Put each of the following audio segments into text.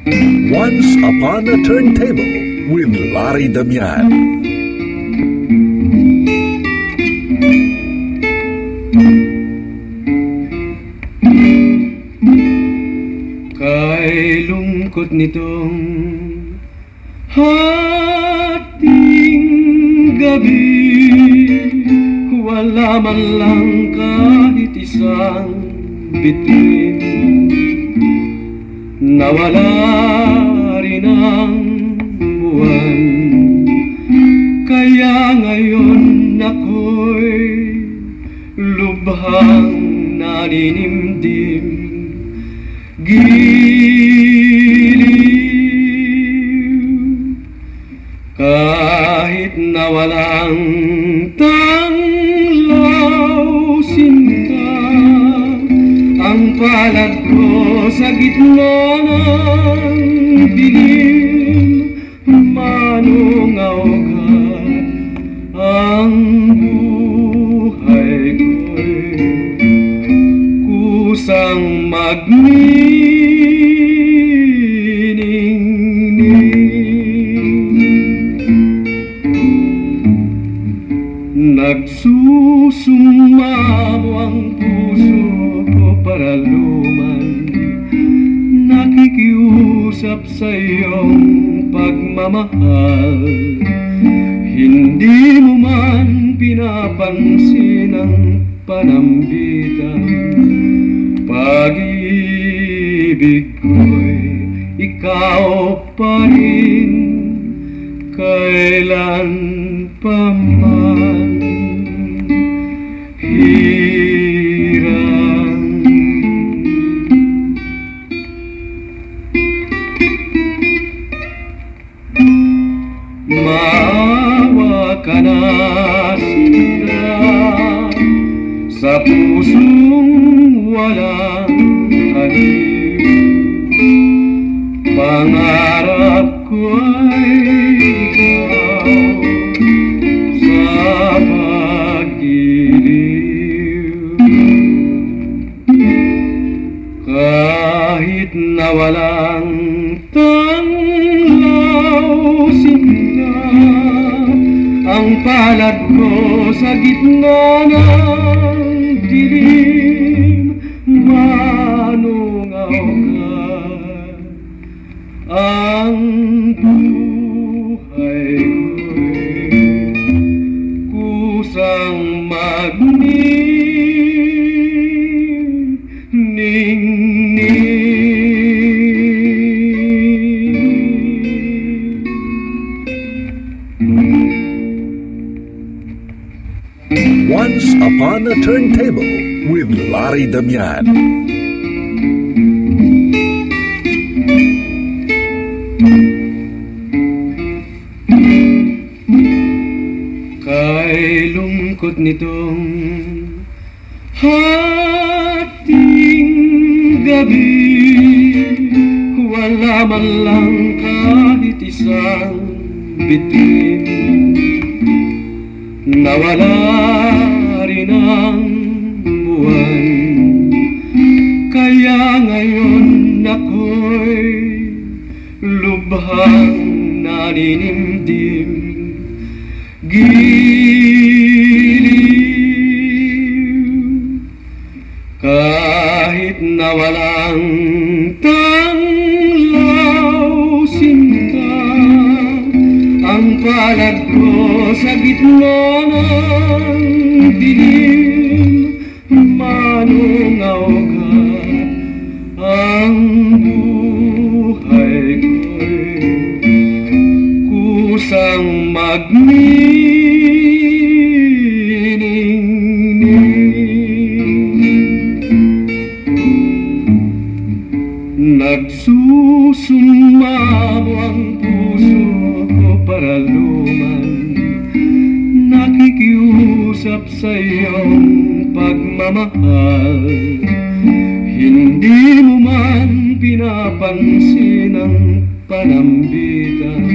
Once Upon a Turntable with Larry Damian. Kay lungkot nitong hating gabi, wala man lang kahit isang bituin. Nawala rin ang buwan, kaya ngayon ako'y lubhang naninimdim. Giliw, kahit na walang tanglaw sinta, ang palad ko sa gitna ng dilim, manungaw ka. Ang buhay ko'y kusang magniningning. Nagsusumamo ang puso ko para luman, nakikiusap sa iyong pagmamahal. Hindi mo man pinapansin ang panambitan. Pag-ibig ko'y ikaw pa rin, kailan pa man. Hirang maawa ka na sinta sa pusong walang haliw. Pangarap ko ay ikaw sa pag-iliw. Kahit na walang tanglaw sinta, ang palad ko sa gitna ng dilim, manungaw ka. Ang buhay ko'y kusang magniningning. Once Upon a Turntable with Larry Damian. Kay lungkot nitong hating gabi, wala man lang kahit isang bituin. Nawala rin ang buwan, kaya ngayon ako'y lubhang naninimdim. Giliw, kahit na walang tanglaw sinta, ang palad ko sa gitna ng dilim, manungaw ka. Ang buhay ko'y kusang magniningning. Nagsusumamo ang puso ko para luman, nakikiusap sa iyong pagmamahal. Hindi mo man pinapansin ang panambitan.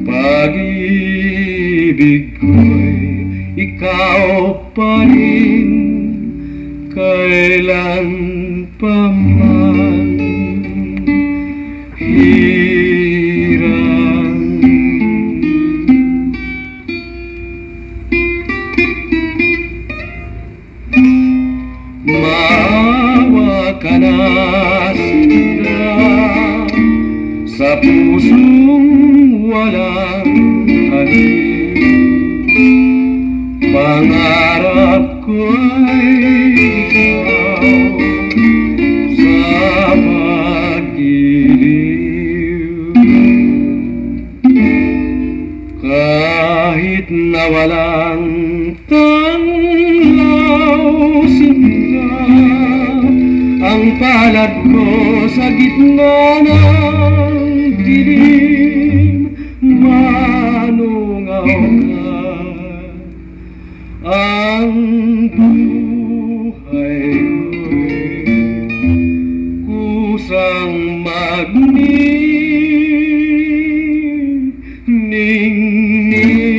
Pag-ibig ko'y ikaw pa rin, kailan pa man. hirang. Maawa ka na sinta sa pusong walang halin. Pangarap ko ay ikaw sa pag-ibig. Kahit na walang tanglaw sinta, ang palad ko sa gitna ng dilim, manungaw ka. Ang buhay ko'y kusang magniningning.